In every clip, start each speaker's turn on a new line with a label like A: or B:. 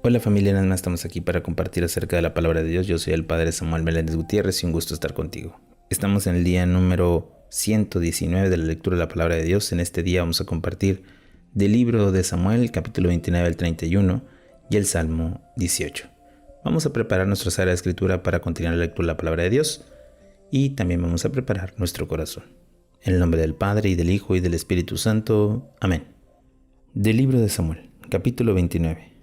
A: Hola familia Nasma, estamos aquí para compartir acerca de la palabra de Dios. Yo soy el Padre Samuel Meléndez Gutiérrez y un gusto estar contigo. Estamos en el día número 119 de la lectura de la palabra de Dios. En este día vamos a compartir del libro de Samuel, capítulo 29 al 31 y el Salmo 18. Vamos a preparar nuestra sala de escritura para continuar la lectura de la palabra de Dios y también vamos a preparar nuestro corazón. En el nombre del Padre y del Hijo y del Espíritu Santo. Amén. Del libro de Samuel, capítulo 29.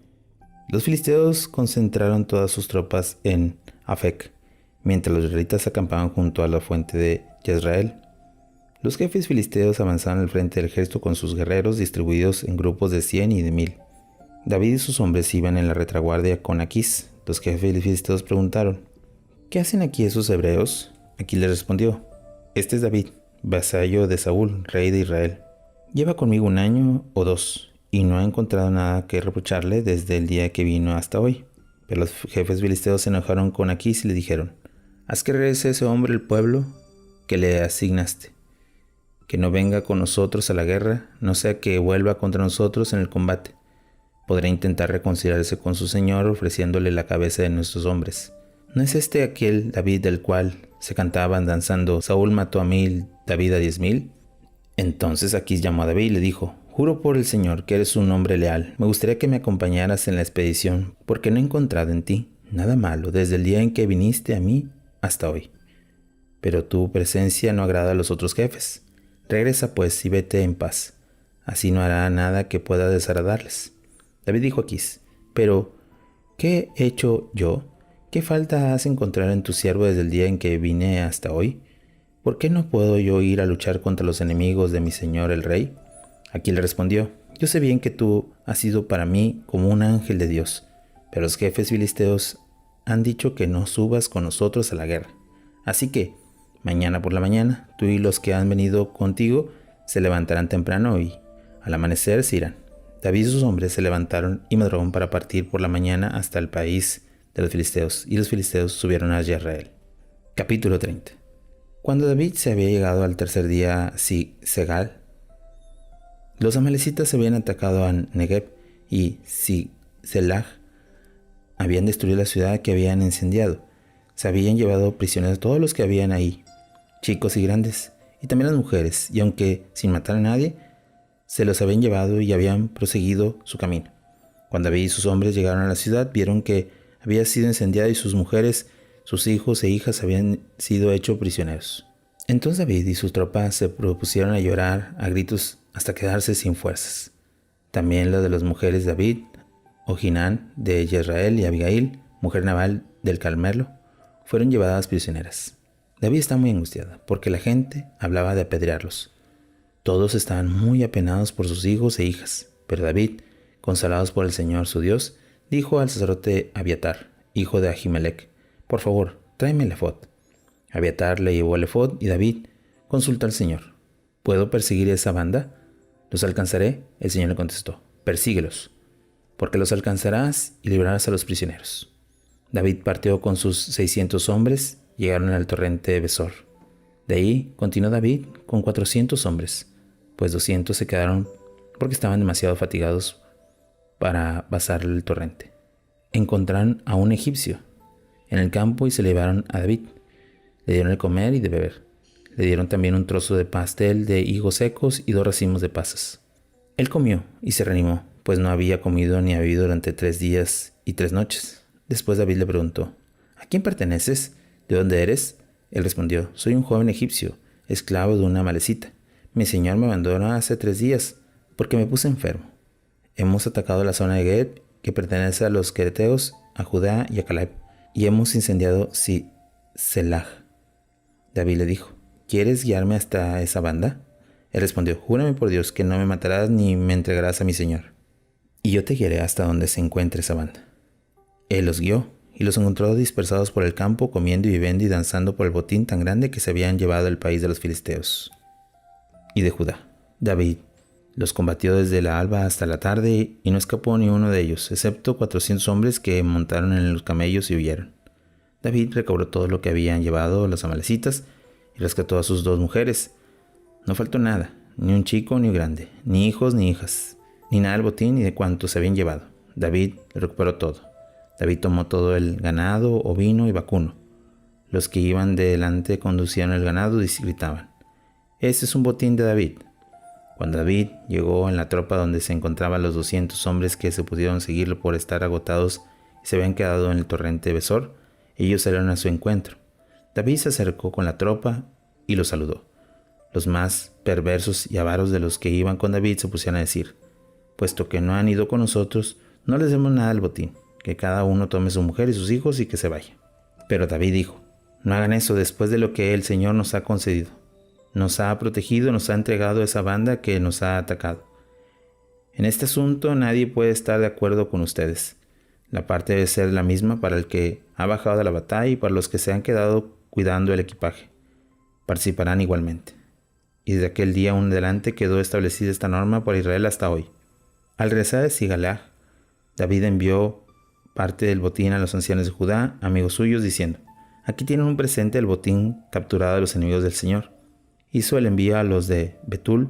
A: Los filisteos concentraron todas sus tropas en Afec, mientras los israelitas acampaban junto a la fuente de Jezreel. Los jefes filisteos avanzaban al frente del ejército con sus guerreros distribuidos en grupos de 100 y de 1000. David y sus hombres iban en la retaguardia con Aquís. Los jefes filisteos preguntaron: ¿qué hacen aquí esos hebreos? Aquís les respondió: este es David, vasallo de Saúl, rey de Israel. Lleva conmigo 1 año o 2. Y no ha encontrado nada que reprocharle desde el día que vino hasta hoy. Pero los jefes filisteos se enojaron con Aquís y le dijeron: haz que regrese ese hombre al pueblo que le asignaste, que no venga con nosotros a la guerra, no sea que vuelva contra nosotros en el combate. Podrá intentar reconciliarse con su señor ofreciéndole la cabeza de nuestros hombres. ¿No es este aquel David del cual se cantaban danzando: Saúl mató a 1000, David a 10,000? Entonces Aquís llamó a David y le dijo: juro por el Señor que eres un hombre leal. Me gustaría que me acompañaras en la expedición, porque no he encontrado en ti nada malo desde el día en que viniste a mí hasta hoy. Pero tu presencia no agrada a los otros jefes. Regresa pues y vete en paz. Así no hará nada que pueda desagradarles. David dijo a Aquís: pero, ¿qué he hecho yo? ¿Qué falta has encontrado en tu siervo desde el día en que vine hasta hoy? ¿Por qué no puedo yo ir a luchar contra los enemigos de mi señor el rey? Aquís le respondió: yo sé bien que tú has sido para mí como un ángel de Dios, pero los jefes filisteos han dicho que no subas con nosotros a la guerra. Así que, mañana por la mañana, tú y los que han venido contigo se levantarán temprano y, al amanecer, se irán. David y sus hombres se levantaron y madrugaron para partir por la mañana hasta el país de los filisteos, y los filisteos subieron a Jezreel. Capítulo 30. Cuando David se había llegado al tercer día a Segal, los amalecitas habían atacado a Negev y Ziklag. Habían destruido la ciudad que habían incendiado. Se habían llevado prisioneros todos los que habían ahí, chicos y grandes, y también las mujeres, y aunque sin matar a nadie, se los habían llevado y habían proseguido su camino. Cuando David y sus hombres llegaron a la ciudad, vieron que había sido incendiada y sus mujeres, sus hijos e hijas habían sido hechos prisioneros. Entonces David y sus tropas se propusieron a llorar a gritos hasta quedarse sin fuerzas. También lo de las mujeres de David, Ohinán de Jezreel y Abigail, mujer naval del Carmelo, fueron llevadas prisioneras. David estaba muy angustiado porque la gente hablaba de apedrearlos. Todos estaban muy apenados por sus hijos e hijas, pero David, consolados por el Señor su Dios, dijo al sacerdote Abiatar, hijo de Ahimelech: por favor, tráeme el efod. Abiatar le llevó el efod y David consultó al Señor: ¿puedo perseguir esa banda? ¿Los alcanzaré? El Señor le contestó: persíguelos, porque los alcanzarás y librarás a los prisioneros. David partió con sus 600 hombres, llegaron al torrente de Besor. De ahí continuó David con 400 hombres, pues 200 se quedaron porque estaban demasiado fatigados para pasar el torrente. Encontraron a un egipcio en el campo y se le llevaron a David. Le dieron de comer y de beber. Le dieron también un trozo de pastel de higos secos y 2 racimos de pasas. Él comió y se reanimó, pues no había comido ni bebido durante 3 días y 3 noches. Después David le preguntó: ¿a quién perteneces? ¿De dónde eres? Él respondió: soy un joven egipcio, esclavo de una amalecita. Mi señor me abandonó hace 3 días porque me puse enfermo. Hemos atacado la zona de Ged, que pertenece a los quereteos, a Judá y a Caleb, y hemos incendiado Ziklag. David le dijo: ¿quieres guiarme hasta esa banda? Él respondió: júrame por Dios que no me matarás ni me entregarás a mi señor, y yo te guiaré hasta donde se encuentre esa banda. Él los guió y los encontró dispersados por el campo, comiendo y bebiendo y danzando por el botín tan grande que se habían llevado al país de los filisteos y de Judá. David los combatió desde la alba hasta la tarde y no escapó ni uno de ellos, excepto 400 hombres que montaron en los camellos y huyeron. David recobró todo lo que habían llevado los amalecitas y rescató a sus 2 mujeres. No faltó nada, ni un chico ni un grande, ni hijos ni hijas, ni nada del botín ni de cuanto se habían llevado. David recuperó todo. David tomó todo el ganado, ovino y vacuno. Los que iban delante conducían el ganado y gritaban: «Este es un botín de David». Cuando David llegó en la tropa donde se encontraban los 200 hombres que se pudieron seguirlo por estar agotados y se habían quedado en el torrente de Besor, ellos salieron a su encuentro. David se acercó con la tropa y los saludó. Los más perversos y avaros de los que iban con David se pusieron a decir: «Puesto que no han ido con nosotros, no les demos nada del botín, que cada uno tome su mujer y sus hijos y que se vaya». Pero David dijo: «No hagan eso después de lo que el Señor nos ha concedido. Nos ha protegido, nos ha entregado esa banda que nos ha atacado. En este asunto nadie puede estar de acuerdo con ustedes. La parte debe ser la misma para el que ha bajado de la batalla y para los que se han quedado cuidando el equipaje. Participarán igualmente». Y desde aquel día en adelante quedó establecida esta norma por Israel hasta hoy. Al regresar de Sigalag, David envió parte del botín a los ancianos de Judá, amigos suyos, diciendo: «Aquí tienen un presente del botín capturado de los enemigos del Señor». Hizo el envío a los de Betul,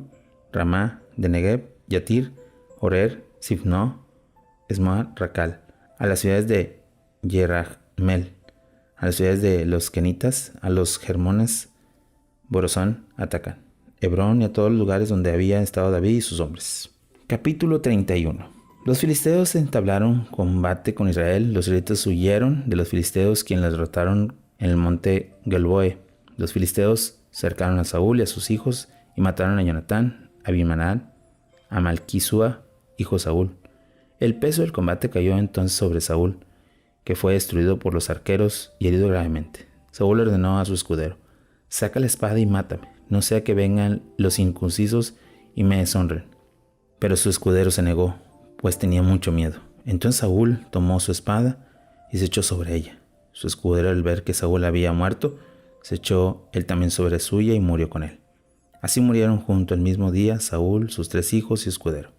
A: Ramá, de Negev, Yatir, Orer, Sifno, Esmoa, Racal, a las ciudades de Yerahmeel, a las ciudades de los Kenitas, a los Germones, Borosón, Atacán, Hebrón y a todos los lugares donde había estado David y sus hombres. Capítulo 31. Los filisteos entablaron combate con Israel. Los israelitas huyeron de los filisteos, quienes los derrotaron en el monte Gelboe. Los filisteos cercaron a Saúl y a sus hijos y mataron a Jonatán, a Abimael, a Malquisúa, hijo de Saúl. El peso del combate cayó entonces sobre Saúl, que fue destruido por los arqueros y herido gravemente. Saúl ordenó a su escudero: «Saca la espada y mátame, no sea que vengan los incircuncisos y me deshonren». Pero su escudero se negó, pues tenía mucho miedo. Entonces Saúl tomó su espada y se echó sobre ella. Su escudero, al ver que Saúl había muerto, se echó él también sobre suya y murió con él. Así murieron junto el mismo día Saúl, sus 3 hijos y escudero.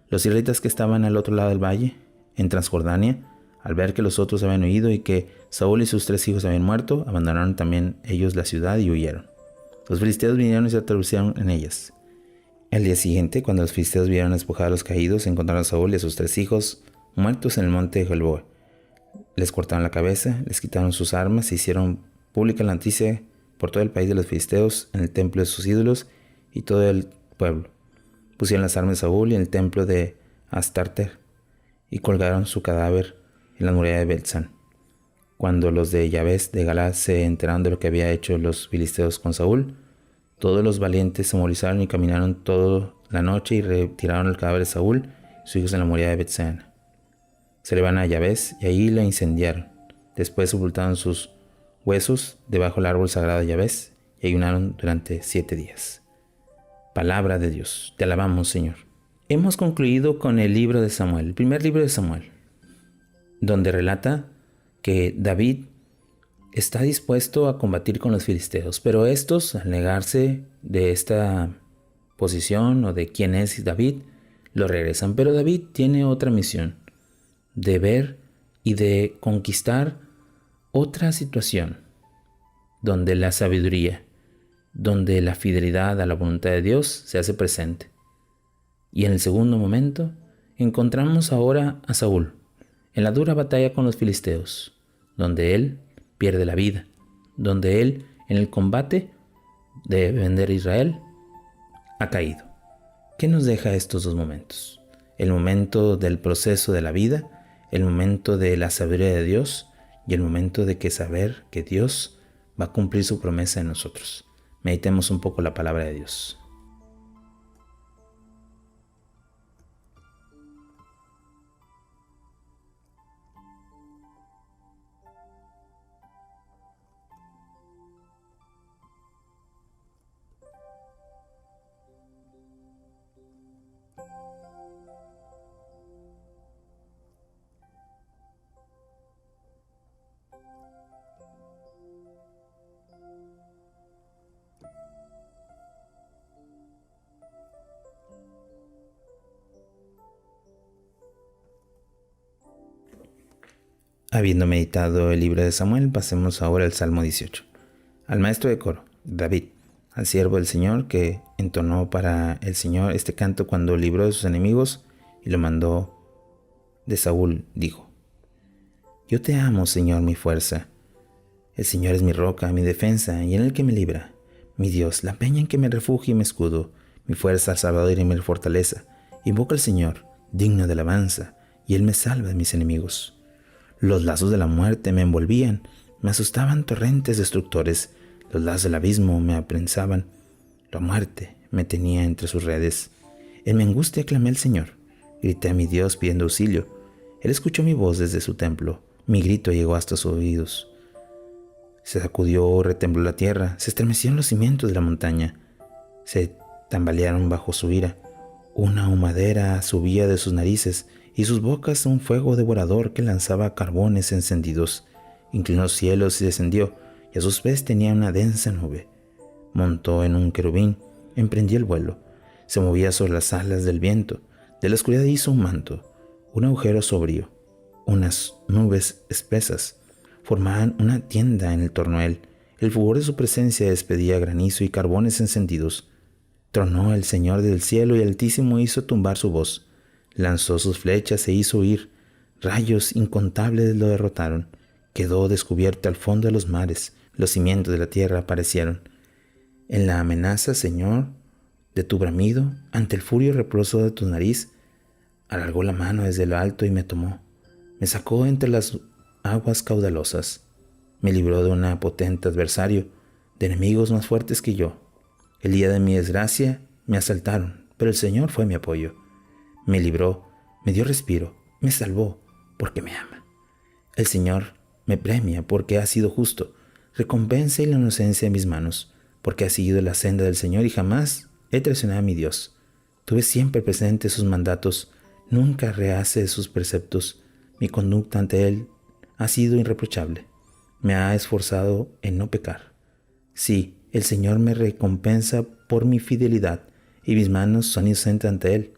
A: Los israelitas que estaban al otro lado del valle, en Transjordania, al ver que los otros habían huido y que Saúl y sus 3 hijos habían muerto, abandonaron también ellos la ciudad y huyeron. Los filisteos vinieron y se atribuyeron en ellas. El día siguiente, cuando los filisteos vieron despojar a los caídos, encontraron a Saúl y a sus 3 hijos muertos en el monte de Gelboa. Les cortaron la cabeza, les quitaron sus armas, e hicieron pública la noticia por todo el país de los filisteos, en el templo de sus ídolos y todo el pueblo. Pusieron las armas de Saúl en el templo de Astarter y colgaron su cadáver en la muralla de Betzán. Cuando los de Yabes de Galaad se enteraron de lo que había hecho los filisteos con Saúl, todos los valientes se movilizaron y caminaron toda la noche y retiraron el cadáver de Saúl y sus hijos en la muralla de Betzán. Se llevaron a Yabes y ahí la incendiaron. Después sepultaron sus huesos debajo del árbol sagrado de Yabes y ayunaron durante 7 días. Palabra de Dios. Te alabamos, Señor. Hemos concluido con el libro de Samuel, el primer libro de Samuel, donde relata que David está dispuesto a combatir con los filisteos, pero estos, al negarse de esta posición o de quién es David, lo regresan. Pero David tiene otra misión, de ver y de conquistar otra situación, donde la sabiduría, donde la fidelidad a la voluntad de Dios se hace presente. Y en el segundo momento, encontramos ahora a Saúl, en la dura batalla con los filisteos, donde él pierde la vida, donde él, en el combate de defender a Israel, ha caído. ¿Qué nos deja estos dos momentos? El momento del proceso de la vida, el momento de la sabiduría de Dios y el momento de que saber que Dios va a cumplir su promesa en nosotros. Meditemos un poco la palabra de Dios. Habiendo meditado el libro de Samuel, pasemos ahora al Salmo 18. Al maestro de coro, David, al siervo del Señor, que entonó para el Señor este canto cuando libró de sus enemigos y lo mandó de Saúl dijo: Yo te amo, Señor, mi fuerza. El Señor es mi roca, mi defensa, y en el que me libra. Mi Dios, la peña en que me refugio y me escudo, mi fuerza, Salvador y mi fortaleza. Invoco al Señor, digno de alabanza, y Él me salva de mis enemigos. Los lazos de la muerte me envolvían, me asustaban torrentes destructores. Los lazos del abismo me aprensaban. La muerte me tenía entre sus redes. En mi angustia clamé al Señor. Grité a mi Dios pidiendo auxilio. Él escuchó mi voz desde su templo. Mi grito llegó hasta sus oídos. Se sacudió, retembló la tierra, se estremecieron los cimientos de la montaña. Se tambalearon bajo su ira. Una humadera subía de sus narices y sus bocas un fuego devorador que lanzaba carbones encendidos. Inclinó los cielos y descendió, y a sus pies tenía una densa nube. Montó en un querubín, emprendió el vuelo. Se movía sobre las alas del viento. De la oscuridad hizo un manto, un agujero sombrío. Unas nubes espesas formaban una tienda en el torno a él. El fulgor de su presencia despedía granizo y carbones encendidos. Tronó el Señor del cielo y el Altísimo hizo tumbar su voz. Lanzó sus flechas e hizo huir. Rayos incontables lo derrotaron. Quedó descubierto al fondo de los mares. Los cimientos de la tierra aparecieron. En la amenaza, Señor, de tu bramido, ante el furio reproso de tu nariz, alargó la mano desde lo alto y me tomó. Me sacó entre las aguas caudalosas. Me libró de un potente adversario, de enemigos más fuertes que yo. El día de mi desgracia me asaltaron, pero el Señor fue mi apoyo. Me libró, me dio respiro, me salvó, porque me ama. El Señor me premia porque ha sido justo, recompensa y la inocencia en mis manos, porque ha seguido la senda del Señor y jamás he traicionado a mi Dios. Tuve siempre presente sus mandatos, nunca rehace sus preceptos. Mi conducta ante Él ha sido irreprochable. Me ha esforzado en no pecar. Sí, el Señor me recompensa por mi fidelidad y mis manos son inocentes ante Él.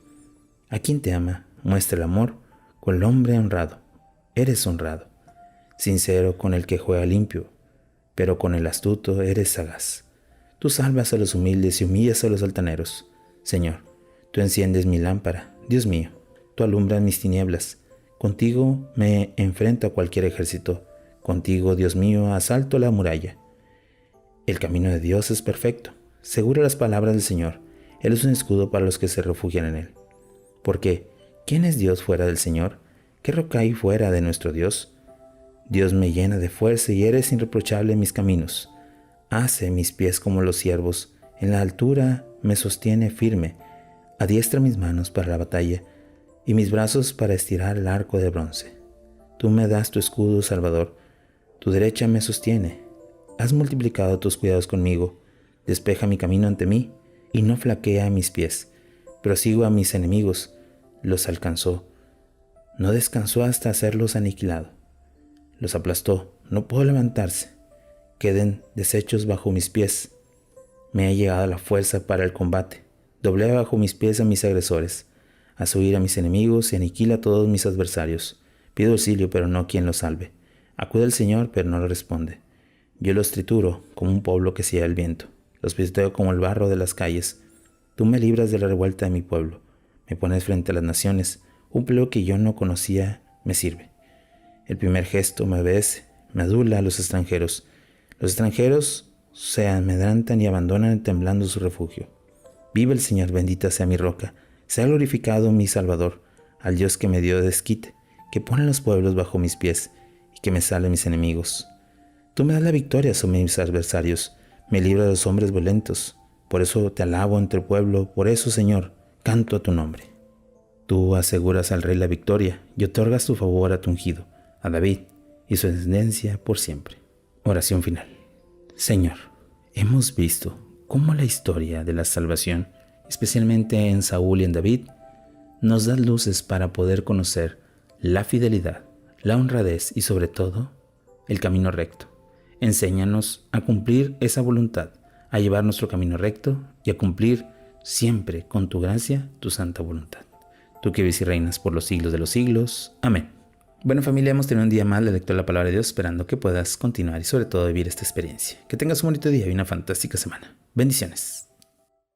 A: A quien te ama, muestra el amor con el hombre honrado. Eres honrado, sincero con el que juega limpio, pero con el astuto eres sagaz. Tú salvas a los humildes y humillas a los altaneros. Señor, tú enciendes mi lámpara. Dios mío, tú alumbras mis tinieblas. Contigo me enfrento a cualquier ejército. Contigo, Dios mío, asalto la muralla. El camino de Dios es perfecto. Segura las palabras del Señor. Él es un escudo para los que se refugian en Él. Porque, ¿quién es Dios fuera del Señor? ¿Qué roca hay fuera de nuestro Dios? Dios me llena de fuerza y eres irreprochable en mis caminos. Hace mis pies como los ciervos. En la altura me sostiene firme. Adiestra mis manos para la batalla y mis brazos para estirar el arco de bronce. Tú me das tu escudo, Salvador. Tu derecha me sostiene. Has multiplicado tus cuidados conmigo. Despeja mi camino ante mí y no flaquea mis pies. Prosigo a mis enemigos. Los alcanzó. No descansó hasta hacerlos aniquilado. Los aplastó. No puedo levantarse. Queden deshechos bajo mis pies. Me ha llegado la fuerza para el combate. Doblea bajo mis pies a mis agresores. Haz huir a mis enemigos y aniquila a todos mis adversarios. Pido auxilio, pero no quien los salve. Acude al Señor, pero no le responde. Yo los trituro como un pueblo que se lleva el viento. Los pisteo como el barro de las calles. Tú me libras de la revuelta de mi pueblo. Me pones frente a las naciones. Un pueblo que yo no conocía me sirve. El primer gesto me obedece, me adula a los extranjeros. Los extranjeros se amedrantan y abandonan temblando su refugio. Vive el Señor, bendita sea mi roca. Sea glorificado mi Salvador, al Dios que me dio desquite, que pone los pueblos bajo mis pies y que me salve mis enemigos. Tú me das la victoria sobre mis adversarios, me libra de los hombres violentos. Por eso te alabo entre el pueblo, por eso, Señor, canto a tu nombre. Tú aseguras al rey la victoria y otorgas tu favor a tu ungido, a David y su descendencia por siempre. Oración final. Señor, hemos visto cómo la historia de la salvación, especialmente en Saúl y en David, nos da luces para poder conocer la fidelidad, la honradez y sobre todo, el camino recto. Enséñanos a cumplir esa voluntad, a llevar nuestro camino recto y a cumplir siempre con tu gracia, tu santa voluntad. Tú que vives y reinas por los siglos de los siglos. Amén. Bueno, familia, hemos tenido un día más de lectura de la palabra de Dios, esperando que puedas continuar y sobre todo vivir esta experiencia. Que tengas un bonito día y una fantástica semana. Bendiciones.